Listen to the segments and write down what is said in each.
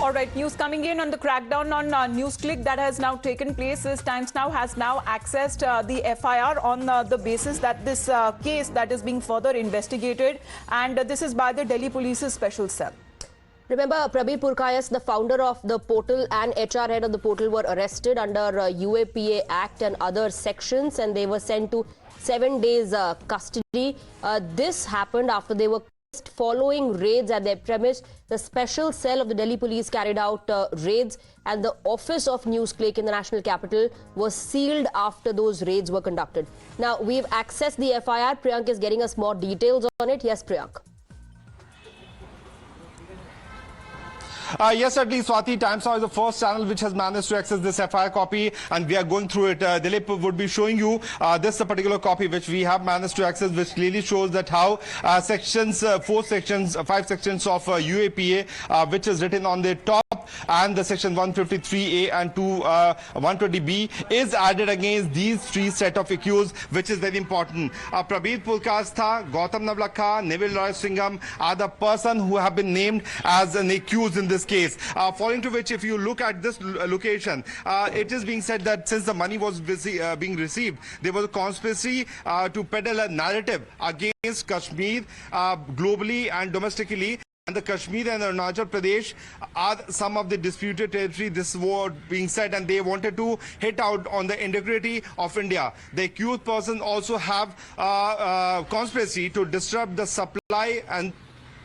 All right, news coming in on the crackdown on NewsClick that has now taken place. Times Now has now accessed the FIR on the basis that this case that is being further investigated, and this is by the Delhi Police's special cell. Remember, Prabir Purkayastha, the founder of the portal and HR head of the portal, were arrested under UAPA Act and other sections, and they were sent to 7 days custody. This happened after they were following raids at their premise. The special cell of the Delhi police carried out raids, and the office of NewsClick in the national capital was sealed after those raids were conducted. Now, we've accessed the FIR. Priyank is getting us more details on it. Yes, Priyank. Yes, certainly, Swati. Times Now is the first channel which has managed to access this FIR copy, and we are going through it. Dilip would be showing you this particular copy which we have managed to access, which clearly shows that how five sections of UAPA, which is written on the top, and the section 153A and 120B is added against these three set of accused, which is very important. Prabir Purkayastha, Gautam Navlakha, Neville Roy Singham are the person who have been named as an accused in this case. Following to which, if you look at this location, it is being said that since the money was being received, there was a conspiracy to peddle a narrative against Kashmir globally and domestically. And the Kashmir and Arunachal Pradesh are some of the disputed territory. This was being said, and they wanted to hit out on the integrity of India. The accused person also have conspiracy to disrupt the supply and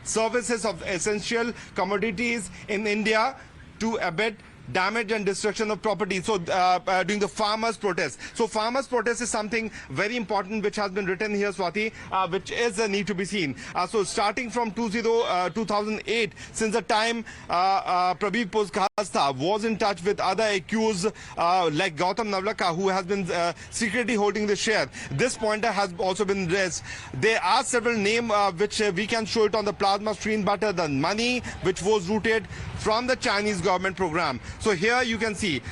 services of essential commodities in India to abet damage and destruction of property. So during the farmers' protest. So farmers' protest is something very important which has been written here, Swati, which is a need to be seen. So starting from 2008, since the time Prabir Purkayastha was in touch with other accused like Gautam Navlakha, who has been secretly holding the share, this pointer has also been raised. There are several names which we can show it on the plasma screen, but the money which was routed from the Chinese government program. So here you can see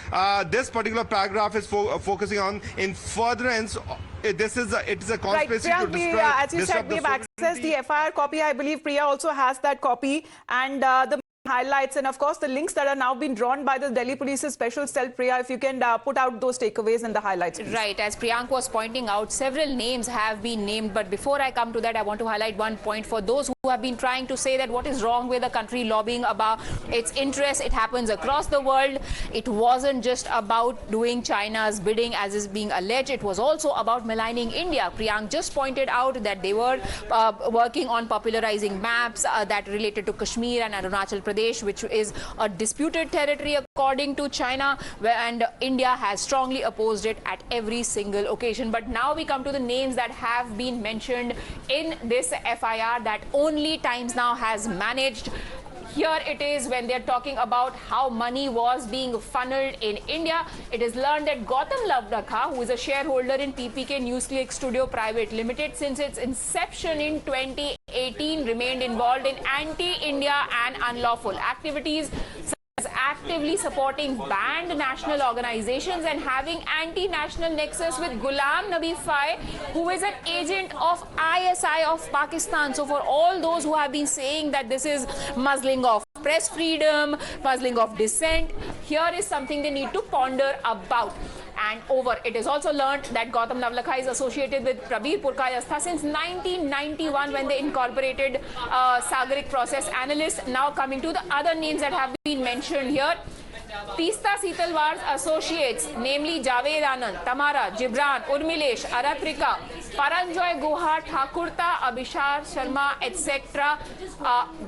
this particular paragraph is focusing on in furtherance. It is a conspiracy right, to destroy. As you said, we have accessed the FIR copy. I believe Priya also has that copy, and the highlights and of course the links that are now being drawn by the Delhi Police's special cell. Priya, if you can put out those takeaways and the highlights, please. Right, as Priyank was pointing out, several names have been named, but before I come to that, I want to highlight one point for those who have been trying to say that what is wrong with the country lobbying about its interests. It happens across the world. It wasn't just about doing China's bidding as is being alleged. It was also about maligning India. Priyank just pointed out that they were working on popularizing maps that related to Kashmir and Arunachal Pradesh, which is a disputed territory according to China, and India has strongly opposed it at every single occasion. But now we come to the names that have been mentioned in this FIR that only Times Now has managed. Here it is when they're talking about how money was being funneled in India. It is learned that Gautam Navlakha, who is a shareholder in PPK NewsClick Studio Private Limited since its inception in 2018, remained involved in anti-India and unlawful activities, actively supporting banned national organizations and having anti-national nexus with Ghulam Nabi Fai, who is an agent of ISI of Pakistan. So for all those who have been saying that this is muzzling of press freedom, muzzling of dissent, here is something they need to ponder about. And over. It is also learned that Gautam Navlakha is associated with Prabir Purkayastha since 1991 when they incorporated Sagarik process analyst. Now coming to the other names that have been mentioned here. Teesta Seetalwar's associates, namely Javed Anand, Tamara, Gibran, Urmilesh, Aratrika, Paranjoy Guha, Thakurta, Abhishar Sharma, etc.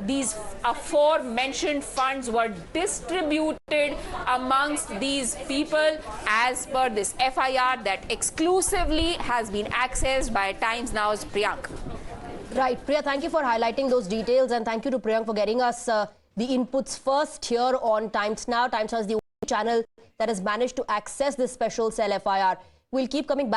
These aforementioned funds were distributed amongst these people as per this FIR that exclusively has been accessed by Times Now's Priyank. Right, Priya, thank you for highlighting those details, and thank you to Priyank for getting us the inputs first here on Times Now. Times Now is the only channel that has managed to access this special cell FIR. We'll keep coming back.